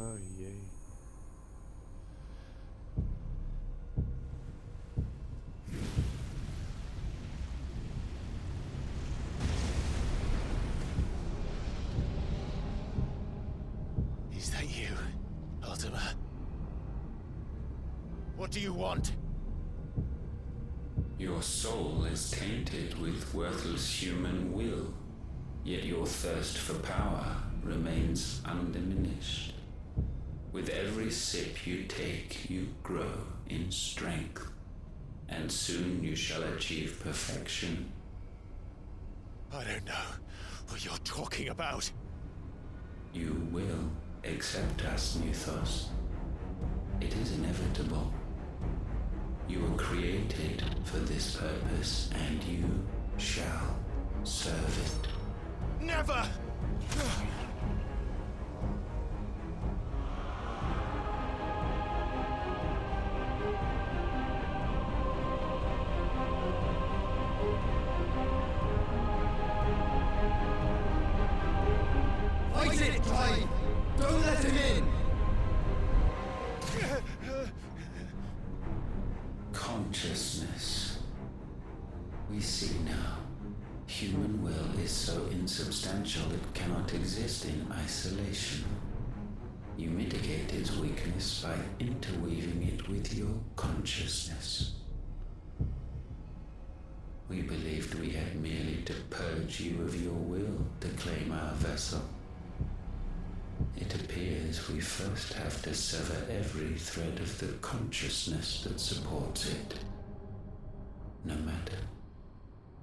Oh, yay. Is that you, Ultima? What do you want? Your soul is tainted with worthless human will, yet your thirst for power remains undiminished. With every sip you take, you grow in strength, and soon you shall achieve perfection. I don't know what you're talking about. You will accept us, Mythos. It is inevitable. You were created for this purpose, and you shall serve it. Never! Fight it, Clive! Don't let him in! Consciousness. We see now. Human will is so insubstantial it cannot exist in isolation. You mitigate its weakness by interweaving it with your consciousness. We believed we had merely to purge you of your will to claim our vessel. It appears we first have to sever every thread of the consciousness that supports it. No matter.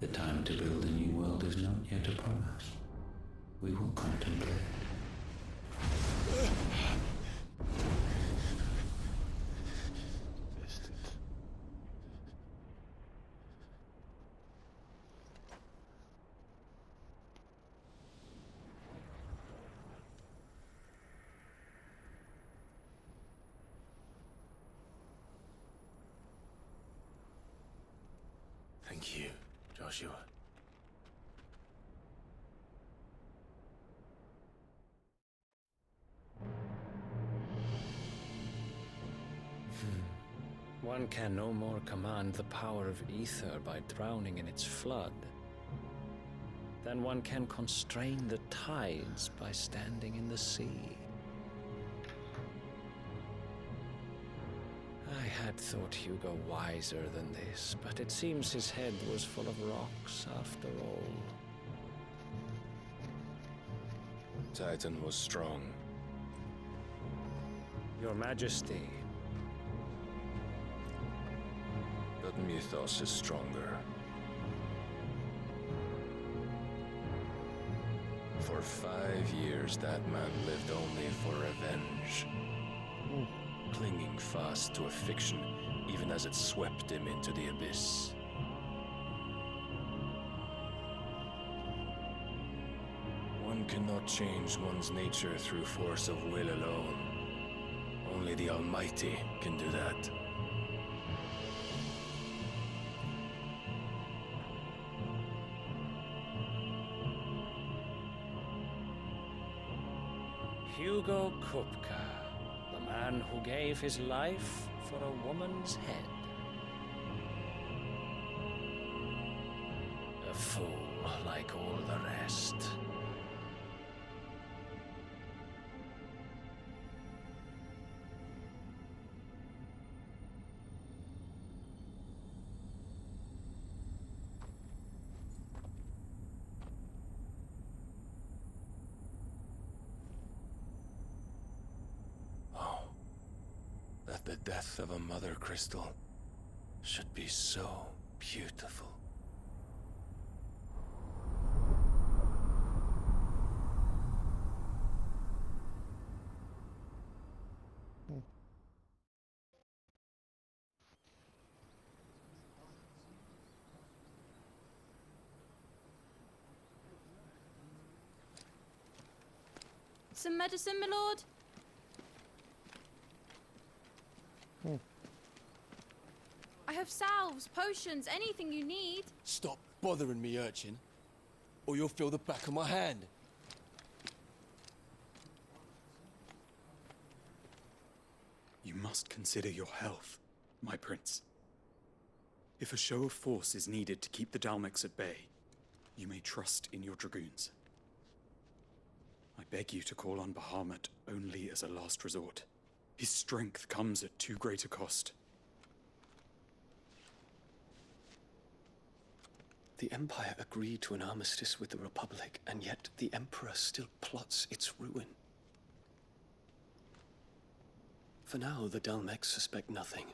The time to build a new world is not yet upon us. We will contemplate. Thank you, Joshua. One can no more command the power of ether by drowning in its flood than one can constrain the tides by standing in the sea. I had thought Hugo wiser than this, but it seems his head was full of rocks after all. Titan was strong. Your Majesty. But Mythos is stronger. For 5 years, that man lived only for revenge. Clinging fast to a fiction, even as it swept him into the abyss. One cannot change one's nature through force of will alone. Only the Almighty can do that. Hugo Kupka, the man who gave his life for a woman's head. A fool like all the rest. That the death of a mother crystal should be so beautiful. Some medicine, my lord? I have salves, potions, anything you need. Stop bothering me, urchin, or you'll feel the back of my hand. must consider your health, my prince. If a show of force is needed to keep the Dalmex at bay, you may trust in your dragoons. I beg you to call on Bahamut only as a last resort. His strength comes at too great a cost. The Empire agreed to an armistice with the Republic, and yet the Emperor still plots its ruin. For now, the Dalmex suspect nothing,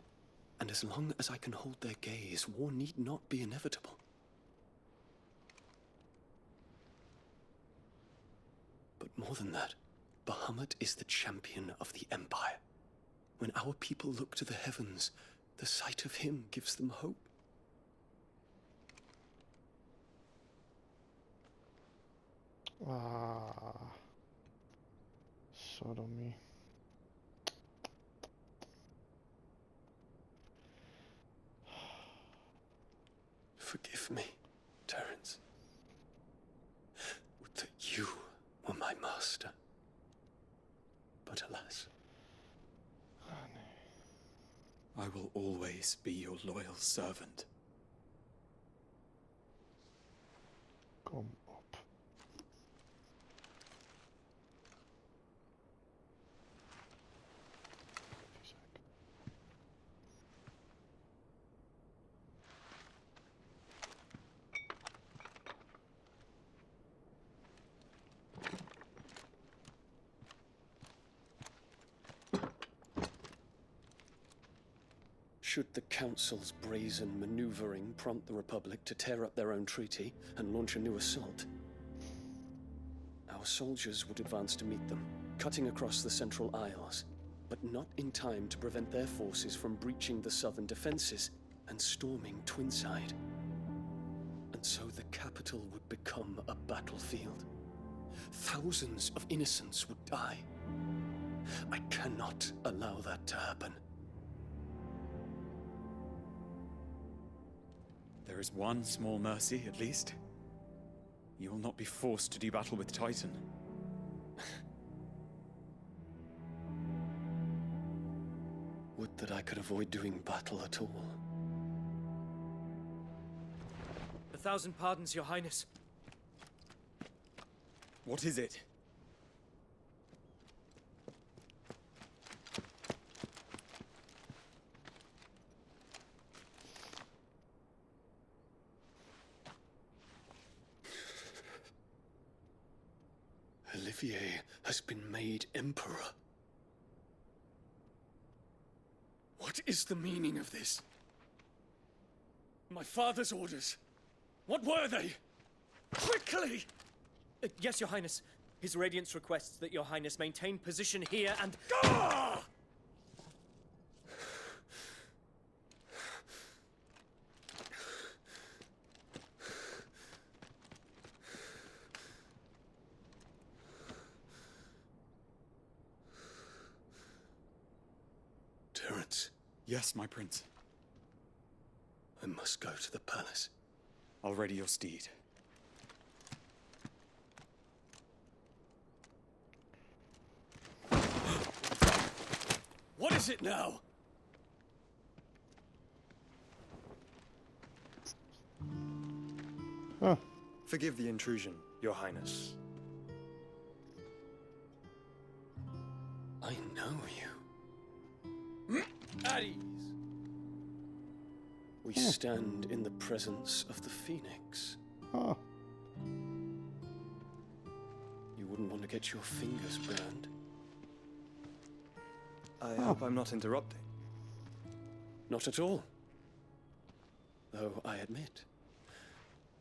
and as long as I can hold their gaze, war need not be inevitable. But more than that, Bahamut is the champion of the Empire. When our people look to the heavens, the sight of him gives them hope. Sodomy. Forgive me, Terence. Would that you were my master. But alas. I will always be your loyal servant. Kom op. Should the Council's brazen maneuvering prompt the Republic to tear up their own treaty and launch a new assault, our soldiers would advance to meet them, cutting across the Central Isles, but not in time to prevent their forces from breaching the southern defenses and storming Twinside. And so the capital would become a battlefield. Thousands of innocents would die. I cannot allow that to happen. There is one small mercy, at least. You will not be forced to do battle with Titan. Would that I could avoid doing battle at all. 1,000 pardons, Your Highness. What is it? Olivier has been made Emperor. What is the meaning of this? My father's orders. What were they? Quickly! Yes, Your Highness. His Radiance requests that Your Highness maintain position here and... Ah! Terence. Yes, my prince. I must go to the palace. I'll ready your steed. What is it now? Huh. Forgive the intrusion, Your Highness. I know you. At ease. We stand in the presence of the Phoenix. Oh. You wouldn't want to get your fingers burned. I hope I'm not interrupting. Not at all. Though I admit,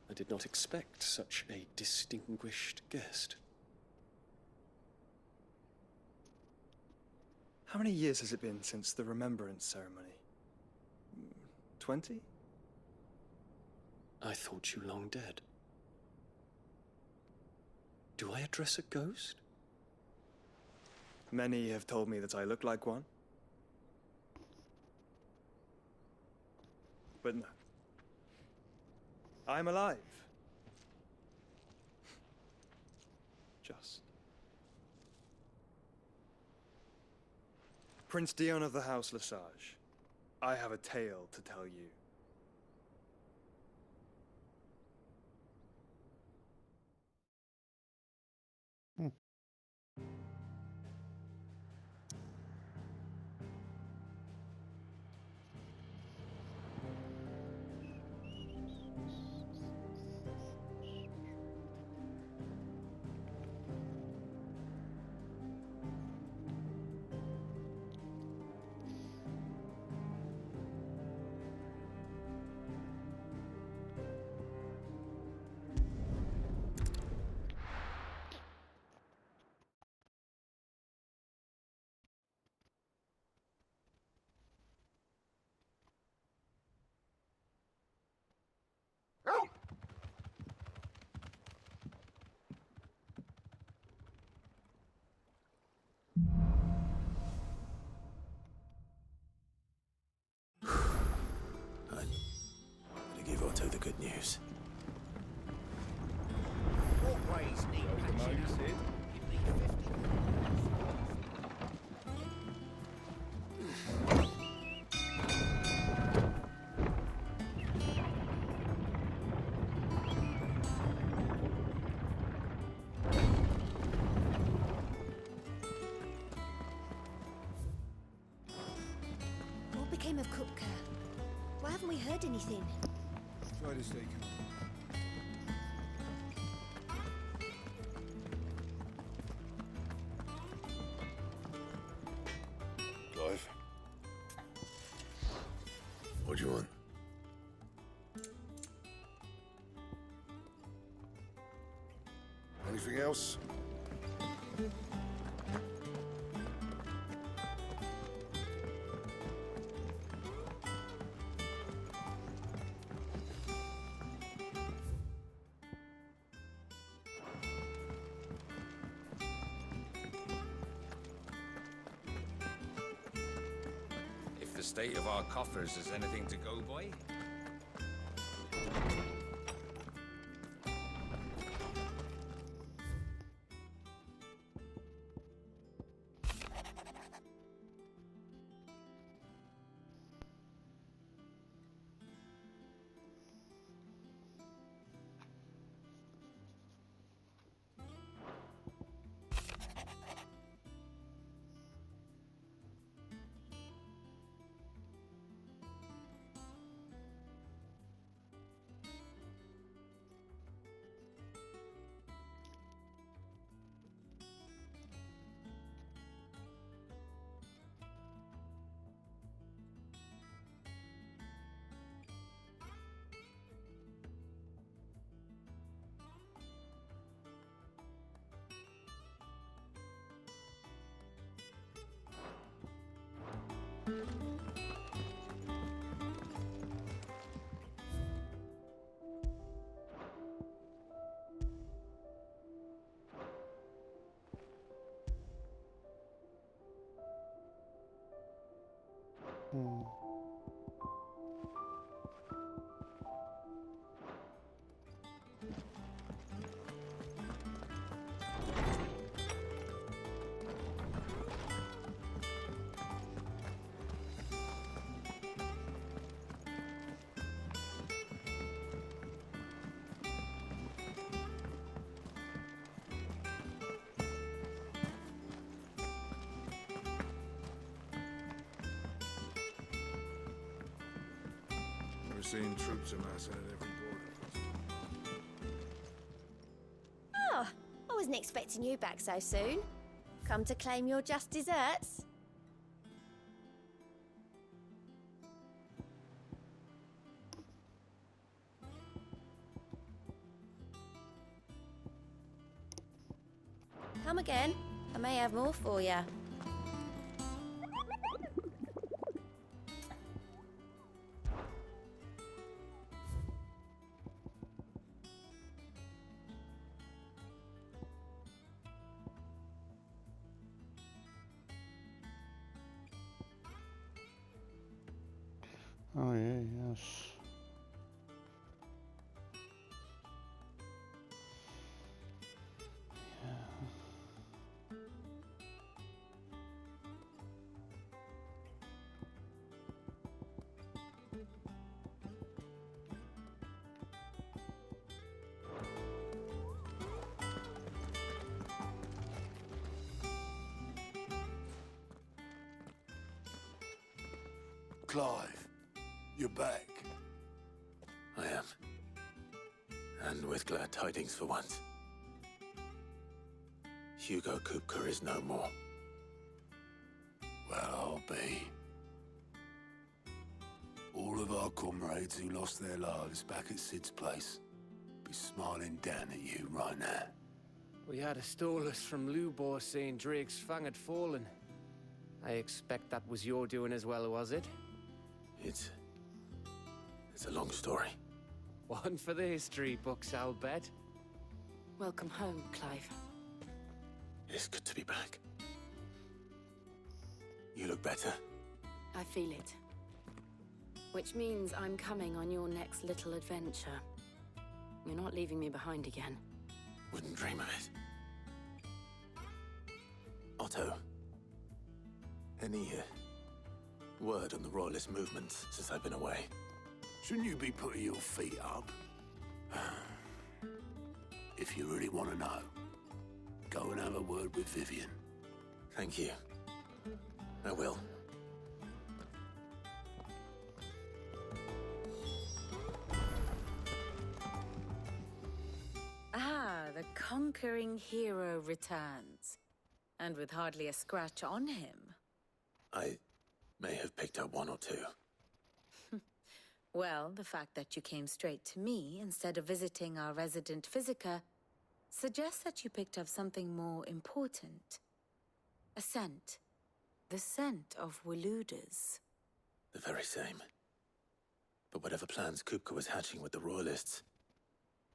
I did not expect such a distinguished guest. How many years has it been since the Remembrance ceremony? 20? I thought you long dead. Do I address a ghost? Many have told me that I look like one. But no. I'm alive. Just. Prince Dion of the House Lesage, I have a tale to tell you. To give Otto the good news. Walkways need patching up. Give me 50. What became of Kupka? Why haven't we heard anything? Try to stay calm. Clive? What do you want? Anything else? If the state of our coffers is anything to go by, We're seeing troops amassing at every border. Oh, I wasn't expecting you back so soon. Come to claim your just desserts? Come again. I may have more for you. Oh yeah, yes. Clive, you're back. I am. And with glad tidings for once. Hugo Kupka is no more. Well, I'll be. All of our comrades who lost their lives back at Sid's place be smiling down at you right now. We had a stolus from Lubor saying Drake's fang had fallen. I expect that was your doing as well, was it? It's a long story. One for the history books, I'll bet. Welcome home, Clive. It's good to be back. You look better. I feel it. Which means I'm coming on your next little adventure. You're not leaving me behind again. Wouldn't dream of it. Otto, any word on the Royalist movement since I've been away? Shouldn't you be putting your feet up? If you really want to know, go and have a word with Vivian. Thank you. I will. Ah, the conquering hero returns. And with hardly a scratch on him. I may have picked up one or two. Well, the fact that you came straight to me instead of visiting our resident physiker suggests that you picked up something more important. A scent. The scent of Waludas. The very same. But whatever plans Kupka was hatching with the Royalists,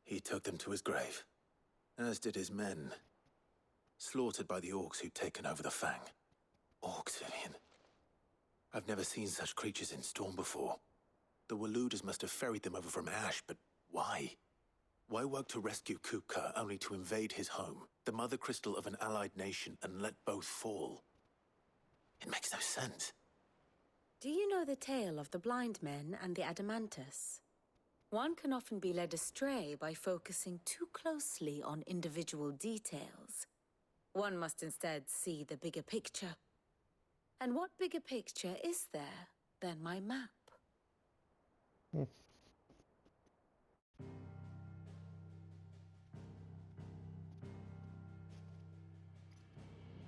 he took them to his grave. As did his men. Slaughtered by the orcs who'd taken over the Fang. Orcs, Vivian. I've never seen such creatures in Storm before. The Waludas must have ferried them over from Ash, but why? Why work to rescue Kupka only to invade his home, the mother crystal of an allied nation, and let both fall? It makes no sense. Do you know the tale of the blind men and the Adamantus? One can often be led astray by focusing too closely on individual details. One must instead see the bigger picture. And what bigger picture is there than my map?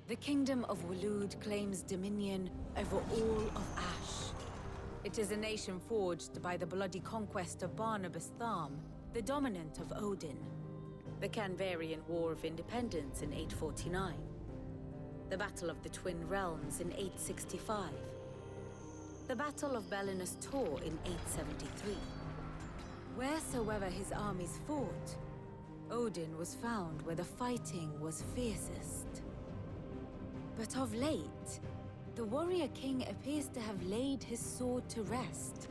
The Kingdom of Waloed claims dominion over all of Ash. It is a nation forged by the bloody conquest of Barnabas Tharm, the dominant of Odin. The Canvarian War of Independence in 849. The Battle of the Twin Realms in 865. The Battle of Belinus Tor in 873. Wheresoever his armies fought, Odin was found where the fighting was fiercest. But of late, the warrior king appears to have laid his sword to rest.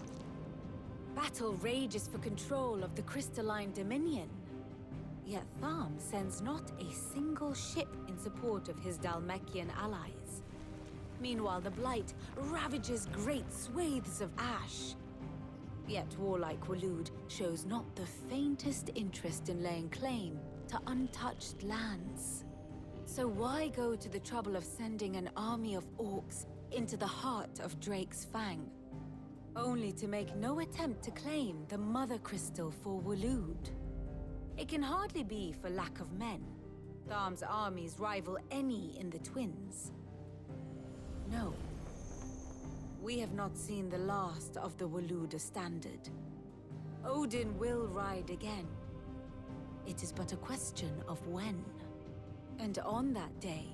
Battle rages for control of the crystalline dominion. Yet Tharm sends not a single ship in support of his Dhalmekian allies. Meanwhile, the Blight ravages great swathes of Ash. Yet warlike Waloed shows not the faintest interest in laying claim to untouched lands. So why go to the trouble of sending an army of orcs into the heart of Drake's Fang, only to make no attempt to claim the Mother Crystal for Waloed? It can hardly be for lack of men. Tharm's armies rival any in the Twins. No. We have not seen the last of the Waluda standard. Odin will ride again. It is but a question of when. And on that day,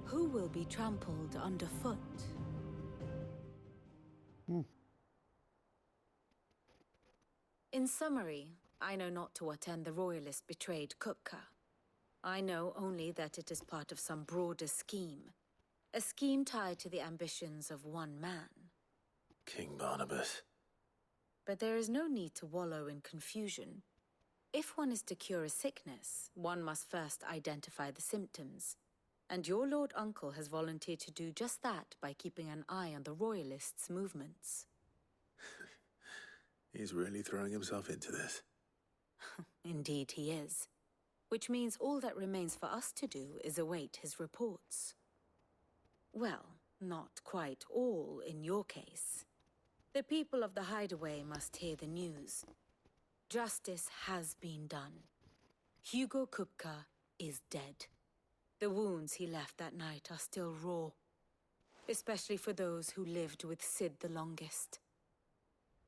who will be trampled underfoot? In summary, I know not to what end the Royalists betrayed Kupka. I know only that it is part of some broader scheme. A scheme tied to the ambitions of one man. King Barnabas. But there is no need to wallow in confusion. If one is to cure a sickness, one must first identify the symptoms. And your Lord Uncle has volunteered to do just that by keeping an eye on the Royalists' movements. He's really throwing himself into this. Indeed he is. Which means all that remains for us to do is await his reports. Well, not quite all in your case. The people of the Hideaway must hear the news. Justice has been done. Hugo Kupka is dead. The wounds he left that night are still raw, especially for those who lived with Sid the longest.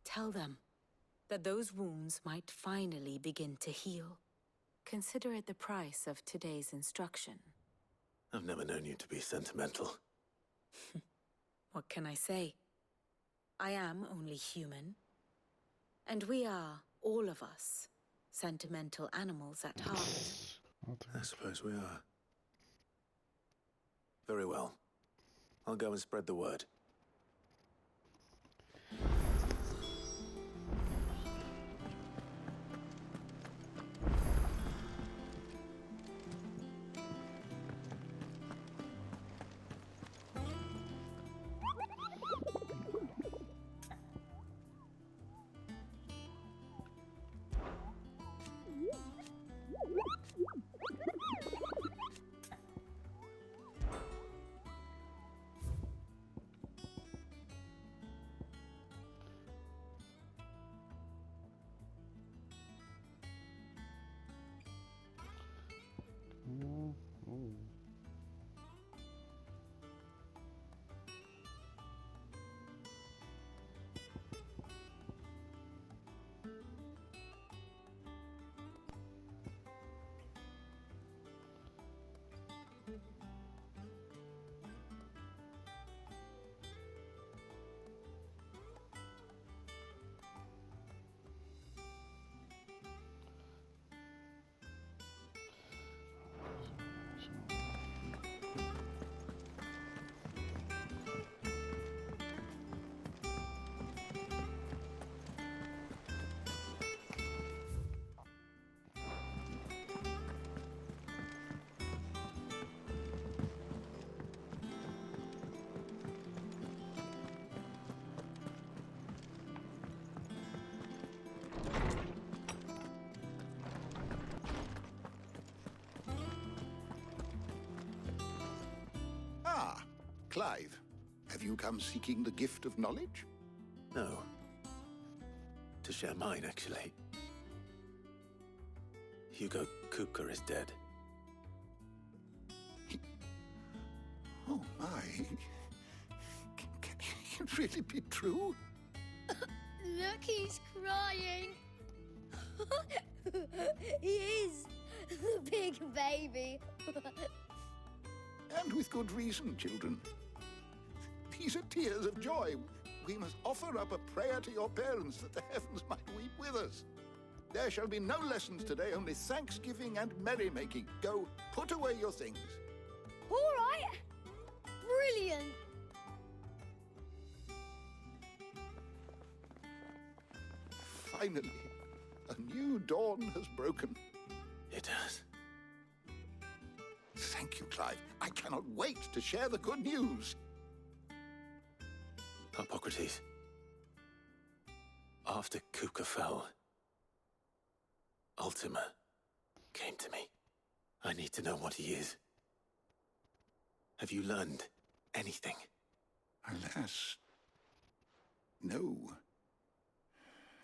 Tell them that those wounds might finally begin to heal. Consider it the price of today's instruction. I've never known you to be sentimental. What can I say? I am only human. And we are, all of us, sentimental animals at heart. I suppose we are. Very well. I'll go and spread the word. Clive, have you come seeking the gift of knowledge? No. To share mine, actually. Hugo Kupka is dead. Oh, my. Can it really be true? Look, he's crying. He is. The big baby. And with good reason, children. These are tears of joy. We must offer up a prayer to your parents that the heavens might weep with us. There shall be no lessons today, only thanksgiving and merrymaking. Go, put away your things. All right. Brilliant. Finally, a new dawn has broken. It has. Thank you, Clive. I cannot wait to share the good news. Hippocrates. After Kupka fell, Ultima came to me. I need to know what he is. Have you learned anything? Alas, no.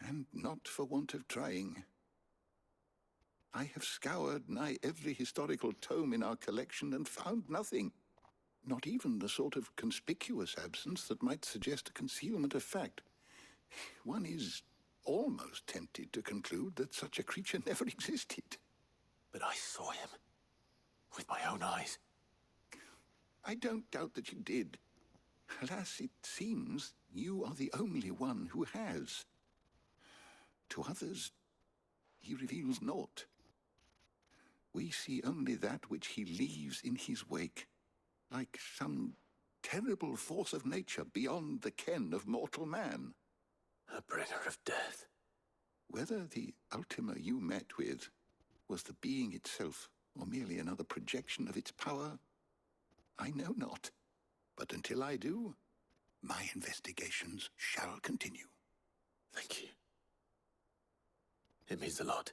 And not for want of trying. I have scoured nigh every historical tome in our collection and found nothing. Not even the sort of conspicuous absence that might suggest a concealment of fact. One is almost tempted to conclude that such a creature never existed. But I saw him. With my own eyes. I don't doubt that you did. Alas, it seems you are the only one who has. To others, he reveals naught. We see only that which he leaves in his wake, like some terrible force of nature beyond the ken of mortal man. A bringer of death. Whether the Ultima you met with was the being itself, or merely another projection of its power, I know not. But until I do, my investigations shall continue. Thank you. It means a lot.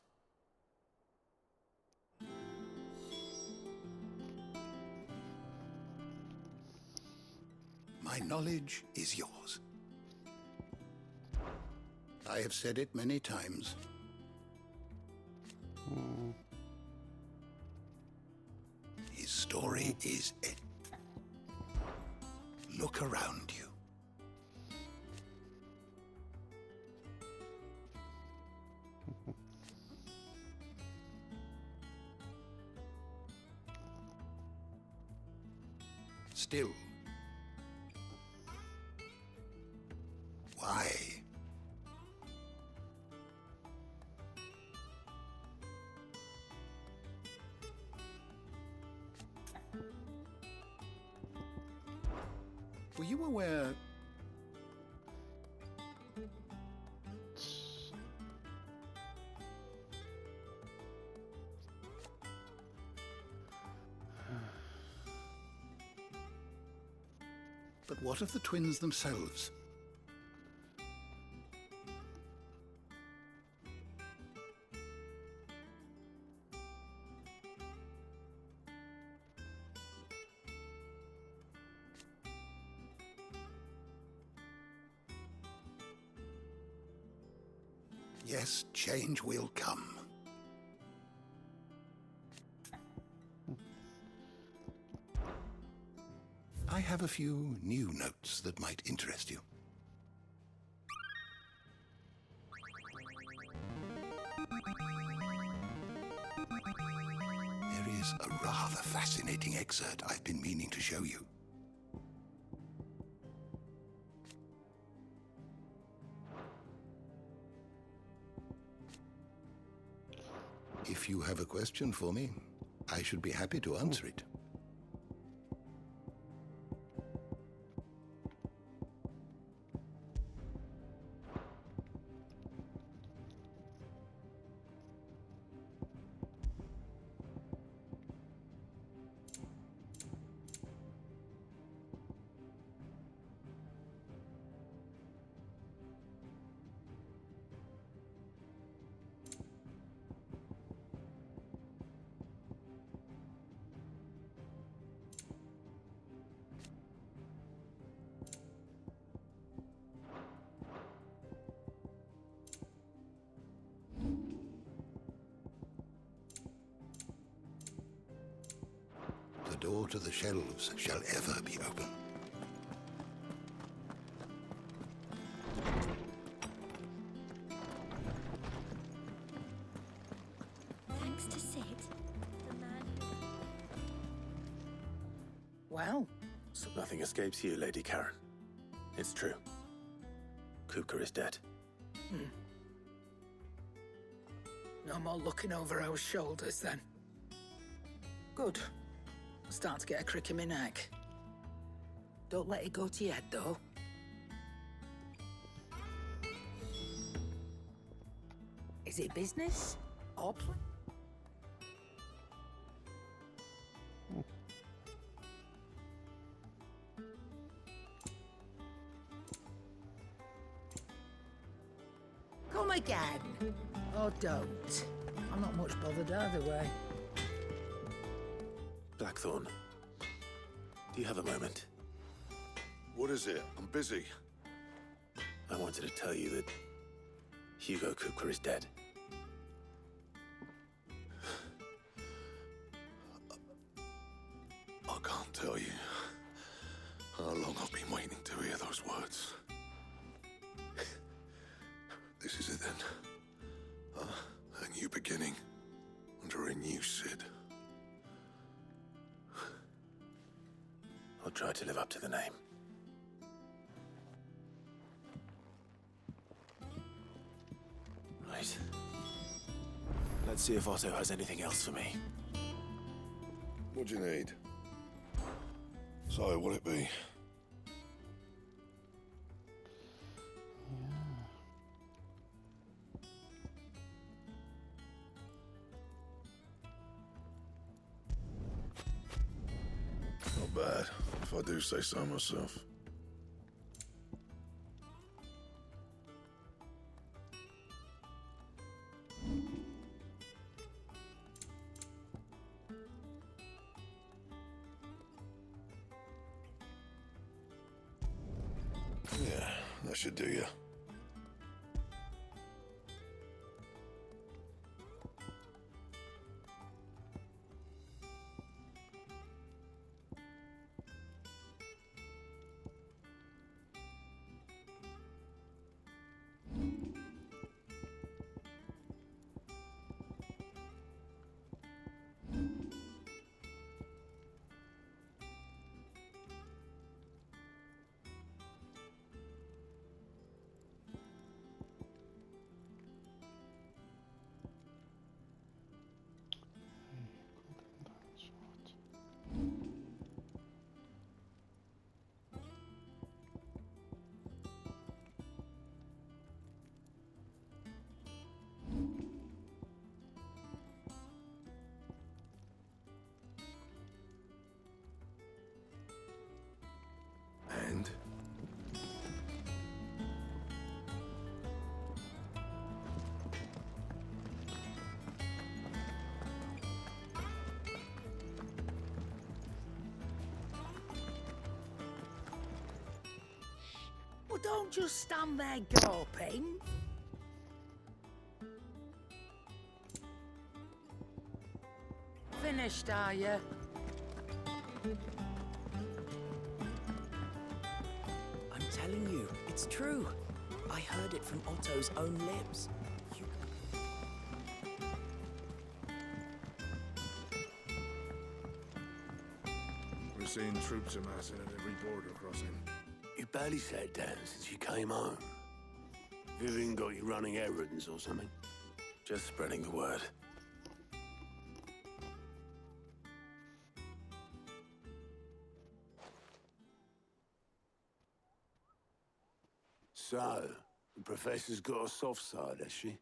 My knowledge is yours. I have said it many times. His story is it. Look around you. Still. Why? Were you aware... But what of the twins themselves? Yes, change will come. I have a few new notes that might interest you. There is a rather fascinating excerpt I've been meaning to show you. If you have a question for me, I should be happy to answer it. The door to the shelves shall ever be open. Thanks to Sid, the man who... Well? So nothing escapes you, Lady Karen. It's true. Kuka is dead. No more looking over our shoulders, then. Good. I'm starting to get a crick in my neck. Don't let it go to your head, though. Is it business? Or play? Come again. Or don't. I'm not much bothered either way. Blackthorn, do you have a moment? What is it? I'm busy. I wanted to tell you that Hugo Kuka is dead. I can't tell you how long I've been waiting to hear those words. This is it then. A new beginning under a new Sid. I'll try to live up to the name. Right. Let's see if Otto has anything else for me. What do you need? So, what'll it be? Not bad, if I do say so myself. Yeah, that should do you. don't just stand there gawping. Finished, are you? I'm telling you, it's true. I heard it from Otto's own lips. We're seeing troops amassing at every border crossing. You've barely sat down since you came home. Vivian got you running errands or something? Just spreading the word. So, the Professor's got a soft side, has she?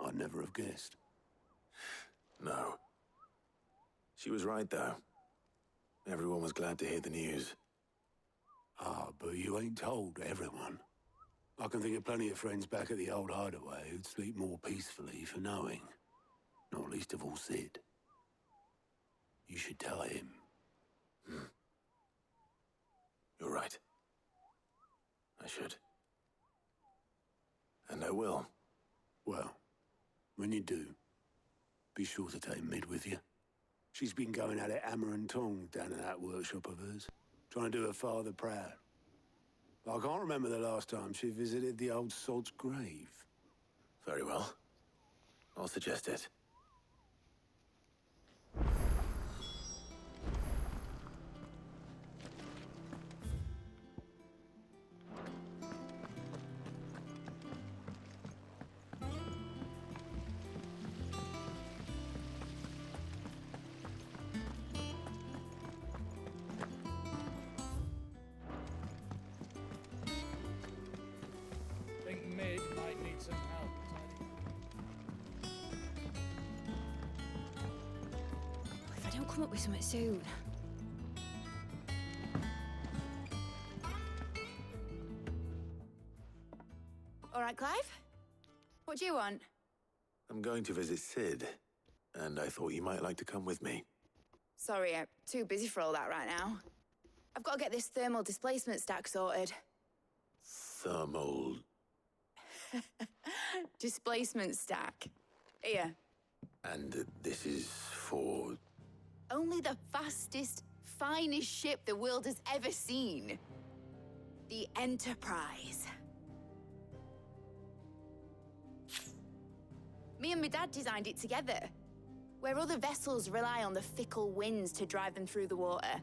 I'd never have guessed. No. She was right, though. Everyone was glad to hear the news. Ah, but you ain't told everyone. I can think of plenty of friends back at the old hideaway who'd sleep more peacefully for knowing. Not least of all Sid. You should tell him. You're right. I should. And I will. Well, when you do, be sure to take Mid with you. She's been going at it hammer and tongs down in that workshop of hers, trying to do her father proud. I can't remember the last time she visited the old sod's grave. Very well. I'll suggest it. Think Mid might need some help. If I don't come up with something soon. All right, Clive? What do you want? I'm going to visit Sid, and I thought you might like to come with me. Sorry, I'm too busy for all that right now. I've got to get this thermal displacement stack sorted. Thermal... Displacement stack. Here. And this is for... Only the fastest, finest ship the world has ever seen. The Enterprise. Me and my dad designed it together. Where other vessels rely on the fickle winds to drive them through the water,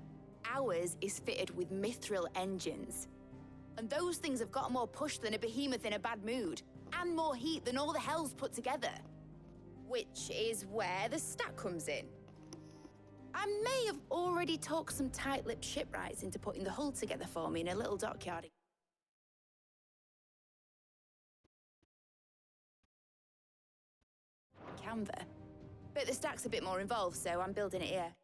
ours is fitted with mithril engines. And those things have got more push than a behemoth in a bad mood, and more heat than all the hells put together. Which is where the stack comes in. I may have already talked some tight-lipped shipwrights into putting the hull together for me in a little dockyard. Canva. But the stack's a bit more involved, so I'm building it here.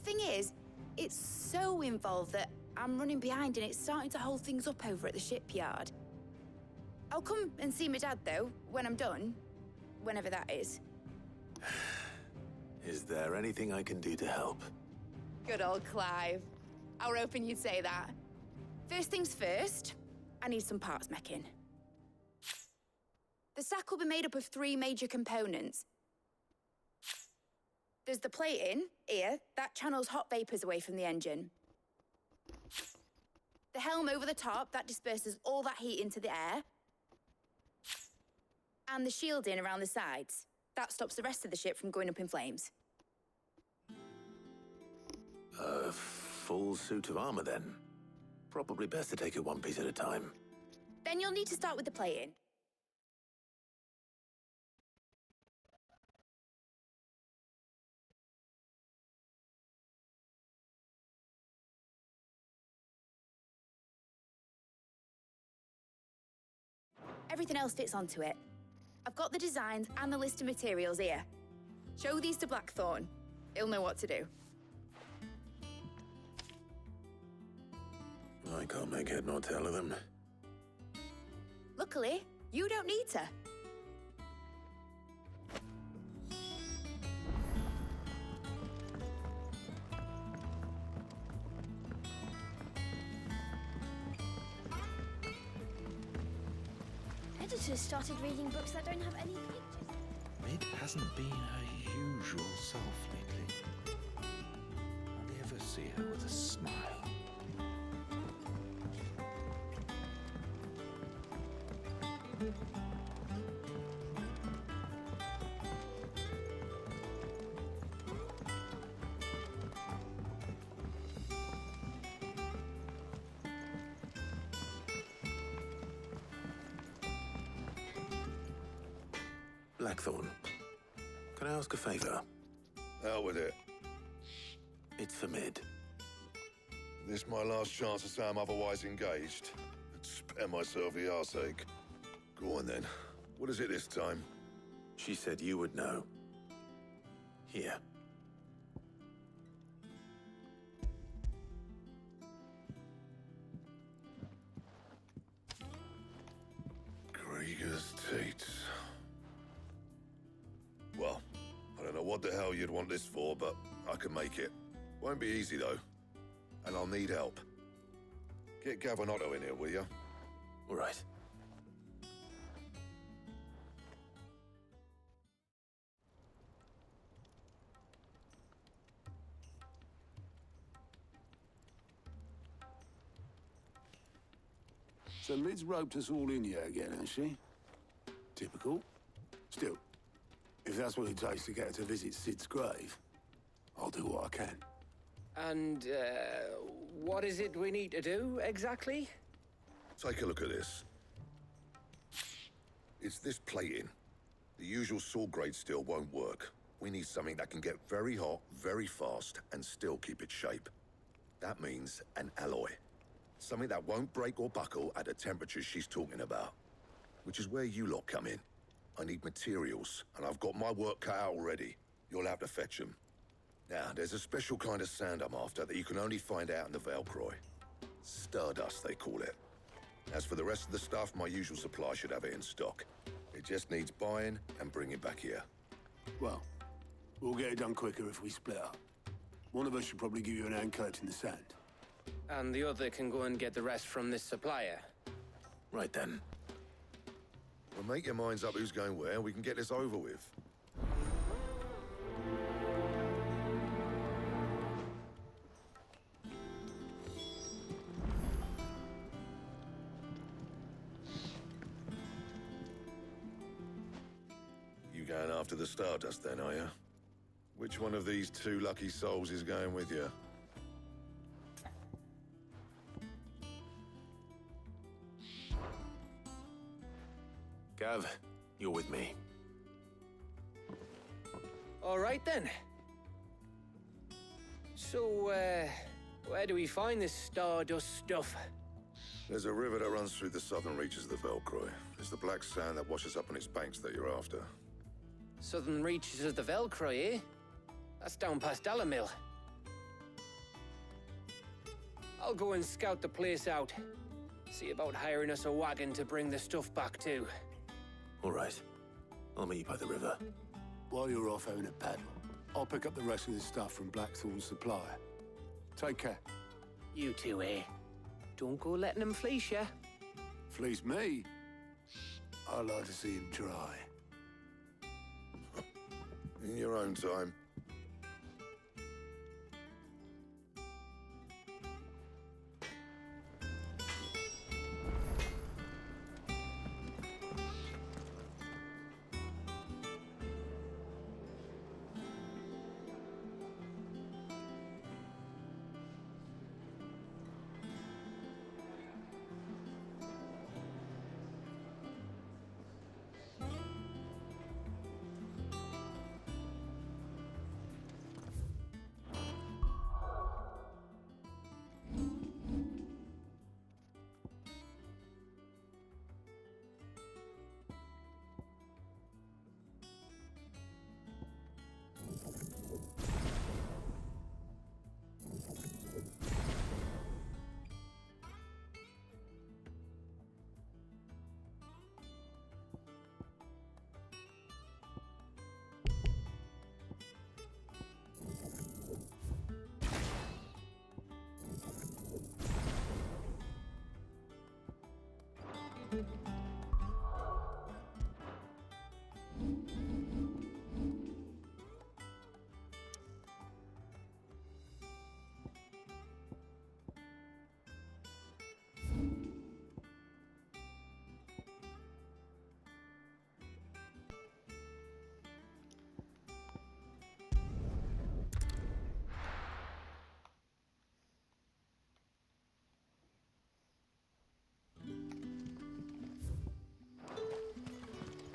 Thing is, it's so involved that I'm running behind and it's starting to hold things up over at the shipyard. I'll come and see my dad, though, when I'm done. Whenever that is. Is there anything I can do to help? Good old Clive. I were hoping you'd say that. First things first, I need some parts meching. The stack will be made up of 3 major components. There's the plating, here, that channels hot vapors away from the engine. The helm over the top, that disperses all that heat into the air. And the shielding around the sides. That stops the rest of the ship from going up in flames. A full suit of armor, then. Probably best to take it one piece at a time. Then you'll need to start with the plating. Everything else fits onto it. I've got the designs and the list of materials here. Show these to Blackthorn. He'll know what to do. I can't make head nor tail of them. Luckily, you don't need to. auditors started reading books that don't have any pictures. Mid hasn't been her usual self lately. I never see her with a smile. Blackthorn, can I ask a favor? Out with it. It's for Mid. This my last chance to say I'm otherwise engaged. Spare myself the arseache. Go on then. What is it this time? She said you would know. Here. Krieger's Tate. Well, I don't know what the hell you'd want this for, but I can make it. Won't be easy, though. And I'll need help. Get Gavin-Otto in here, will you? All right. So Mid's roped us all in here again, has she? Typical. Still, if that's what it takes to get her to visit Sid's grave, I'll do what I can. And, what is it we need to do, exactly? Take a look at this. It's this plating. The usual sword grade steel won't work. We need something that can get very hot, very fast, and still keep its shape. That means an alloy. Something that won't break or buckle at the temperatures she's talking about. Which is where you lot come in. I need materials, and I've got my work cut out already. You'll have to fetch them. Now, there's a special kind of sand I'm after that you can only find out in the Velcroy. Stardust, they call it. As for the rest of the stuff, my usual supply should have it in stock. It just needs buying and bringing back here. Well, we'll get it done quicker if we split up. One of us should probably give you an hand coat in the sand. And the other can go and get the rest from this supplier. Right then. Well, make your minds up who's going where, and we can get this over with. You going after the Stardust then, are you? Which one of these two lucky souls is going with you? Gav, you're with me. All right, then. So, where do we find this Stardust stuff? There's a river that runs through the southern reaches of the Velcroy. It's the black sand that washes up on its banks that you're after. Southern reaches of the Velcroy, eh? That's down past Dalamil. I'll go and scout the place out. See about hiring us a wagon to bring the stuff back to. All right. I'll meet you by the river. While you're off having a paddle, I'll pick up the rest of the stuff from Blackthorn's supplier. Take care. You two, eh? Don't go letting them fleece ya. Fleece me? I'd like to see him try. In your own time.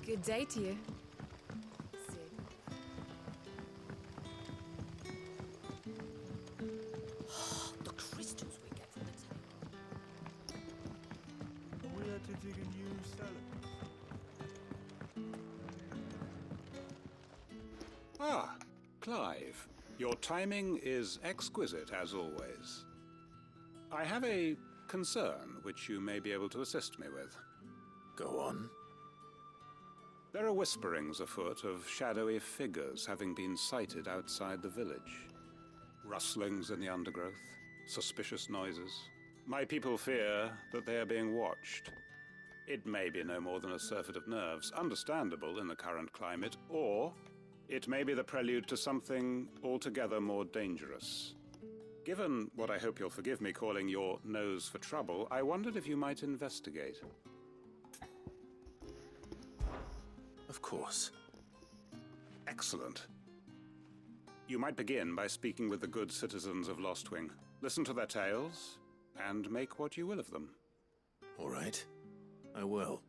Good day to you. The crystals we get from the table. We had to dig a new cellar. Ah, Clive. Your timing is exquisite, as always. I have a concern which you may be able to assist me with. Go on. There are whisperings afoot of shadowy figures having been sighted outside the village. Rustlings in the undergrowth, suspicious noises. My people fear that they are being watched. It may be no more than a surfeit of nerves, understandable in the current climate, or it may be the prelude to something altogether more dangerous. Given what I hope you'll forgive me calling your nose for trouble, I wondered if you might investigate. Of course. Excellent. You might begin by speaking with the good citizens of Lostwing. Listen to their tales, and make what you will of them. All right. I will.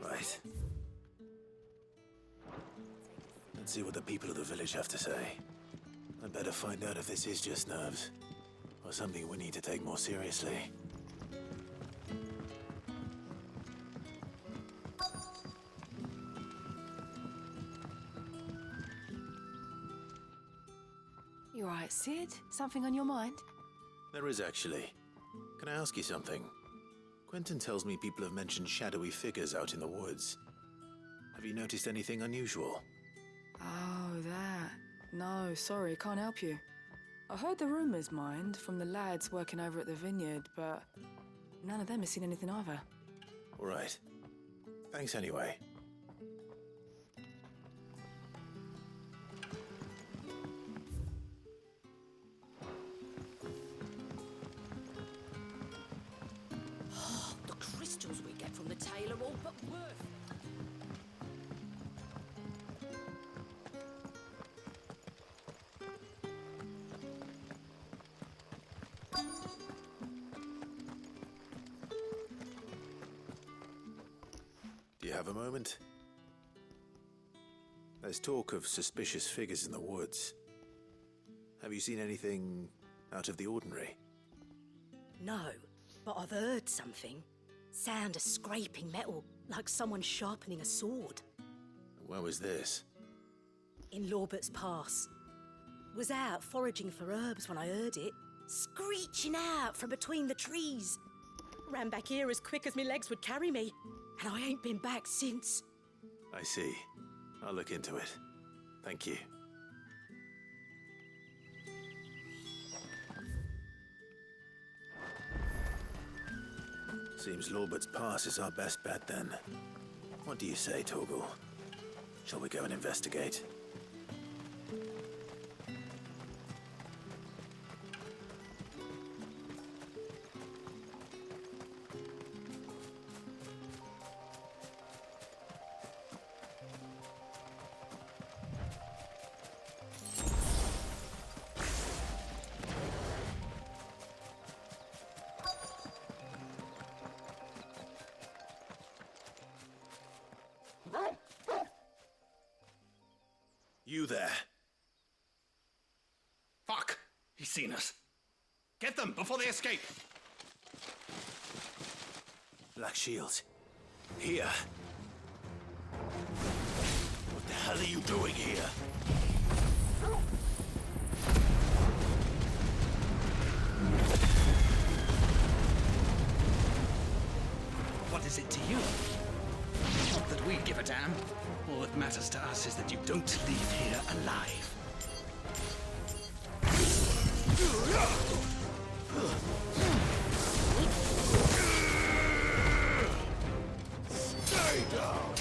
Right. Let's see what the people of the village have to say. I'd better find out if this is just nerves, or something we need to take more seriously. You alright, Sid? Something on your mind? There is, actually. Can I ask you something? Quentin tells me people have mentioned shadowy figures out in the woods. Have you noticed anything unusual? Oh, that. No, sorry, can't help you. I heard the rumours, mind, from the lads working over at the vineyard, but none of them has seen anything either. All right. Thanks anyway. The crystals we get from the tail are all but worth. Do you have a moment? There's talk of suspicious figures in the woods. Have you seen anything out of the ordinary? No, but I've heard something. Sound of scraping metal, like someone sharpening a sword. Where was this? In Lorbert's Pass. Was out foraging for herbs when I heard it, screeching out from between the trees. Ran back here as quick as my legs would carry me, and I ain't been back since. I see. I'll look into it. Thank you. Seems Lorbert's Pass is our best bet then. What do you say, Torgal? Shall we go and investigate? You there? Fuck! He's seen us. Get them before they escape! Black Shields. Here. What the hell are you doing here? What is it to you? Not that we give a damn. All that matters to us is that you don't leave here alive. Stay down!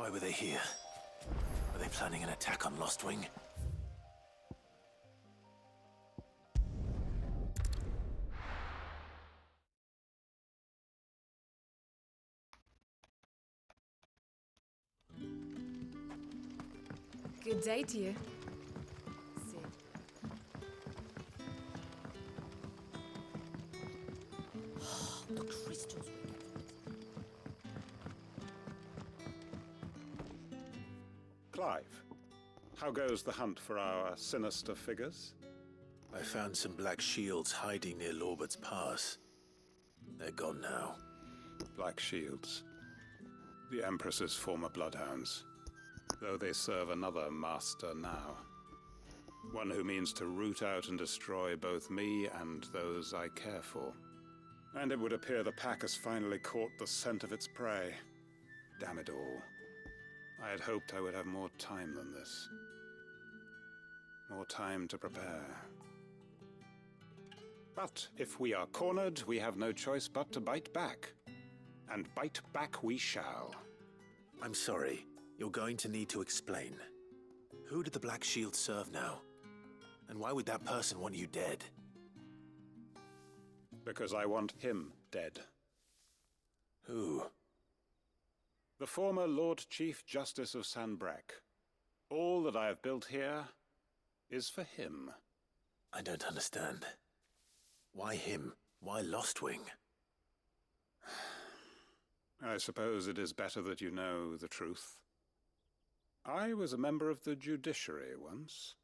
Why were they here? Are they planning an attack on Lostwing? Good day to you. Sid. The crystals. Clive, how goes the hunt for our sinister figures? I found some black shields hiding near Lorbert's Pass. They're gone now. Black shields. The Empress's former bloodhounds. Though they serve another master now. One who means to root out and destroy both me and those I care for. And it would appear the pack has finally caught the scent of its prey. Damn it all. I had hoped I would have more time than this. More time to prepare. But if we are cornered, we have no choice but to bite back. And bite back we shall. I'm sorry. You're going to need to explain. Who did the Black Shield serve now? And why would that person want you dead? Because I want him dead. Who? The former Lord Chief Justice of Sanbreque. All that I have built here is for him. I don't understand. Why him? Why Lostwing? I suppose it is better that you know the truth. I was a member of the judiciary once.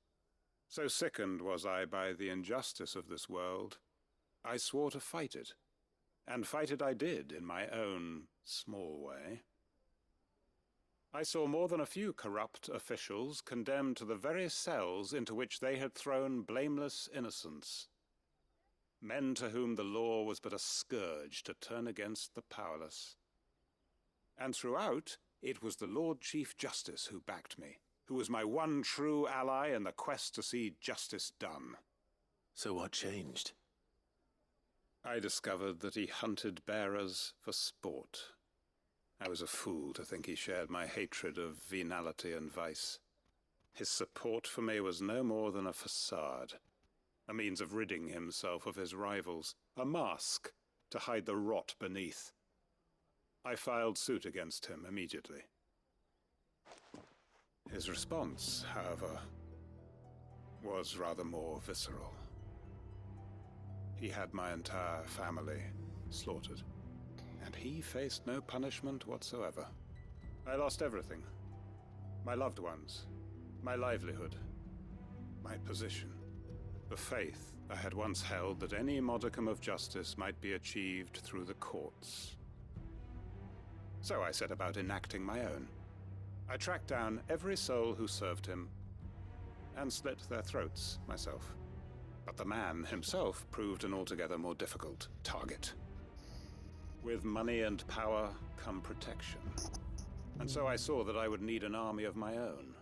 So sickened was I by the injustice of this world, I swore to fight it. And fight it I did in my own small way. I saw more than a few corrupt officials condemned to the very cells into which they had thrown blameless innocents. Men to whom the law was but a scourge to turn against the powerless. And throughout, it was the Lord Chief Justice who backed me, who was my one true ally in the quest to see justice done. So what changed? I discovered that he hunted bearers for sport. I was a fool to think he shared my hatred of venality and vice. His support for me was no more than a facade, a means of ridding himself of his rivals, a mask to hide the rot beneath. I filed suit against him immediately. His response, however, was rather more visceral. He had my entire family slaughtered, and he faced no punishment whatsoever. I lost everything. My loved ones, my livelihood, my position, the faith I had once held that any modicum of justice might be achieved through the courts. So I set about enacting my own. I tracked down every soul who served him, and slit their throats myself. But the man himself proved an altogether more difficult target. With money and power come protection. And so I saw that I would need an army of my own.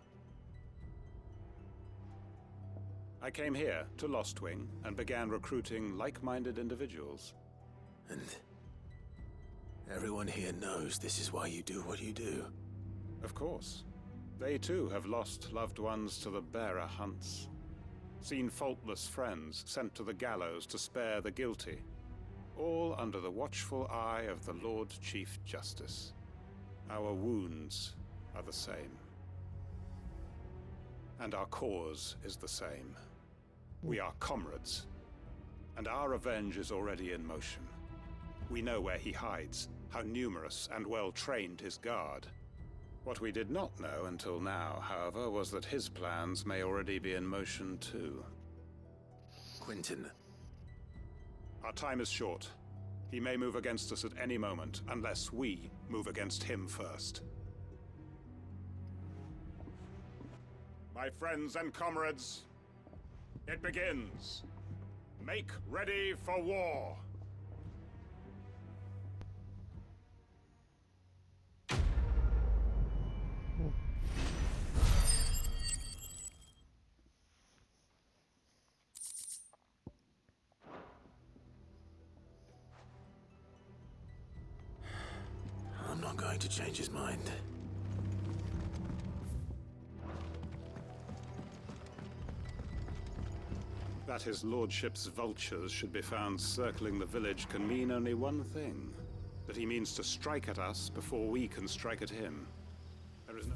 I came here to Lostwing and began recruiting like-minded individuals. And everyone here knows this is why you do what you do. Of course. They too have lost loved ones to the bearer hunts. Seen faultless friends sent to the gallows to spare the guilty. All under the watchful eye of the Lord Chief Justice. Our wounds are the same. And our cause is the same. We are comrades. And our revenge is already in motion. We know where he hides, how numerous and well-trained his guard. What we did not know until now, however, was that his plans may already be in motion too. Quentin. Our time is short. He may move against us at any moment, unless we move against him first. My friends and comrades, it begins. Make ready for war. I'm not going to change his mind. That his lordship's vultures should be found circling the village can mean only one thing. That he means to strike at us before we can strike at him. There is no...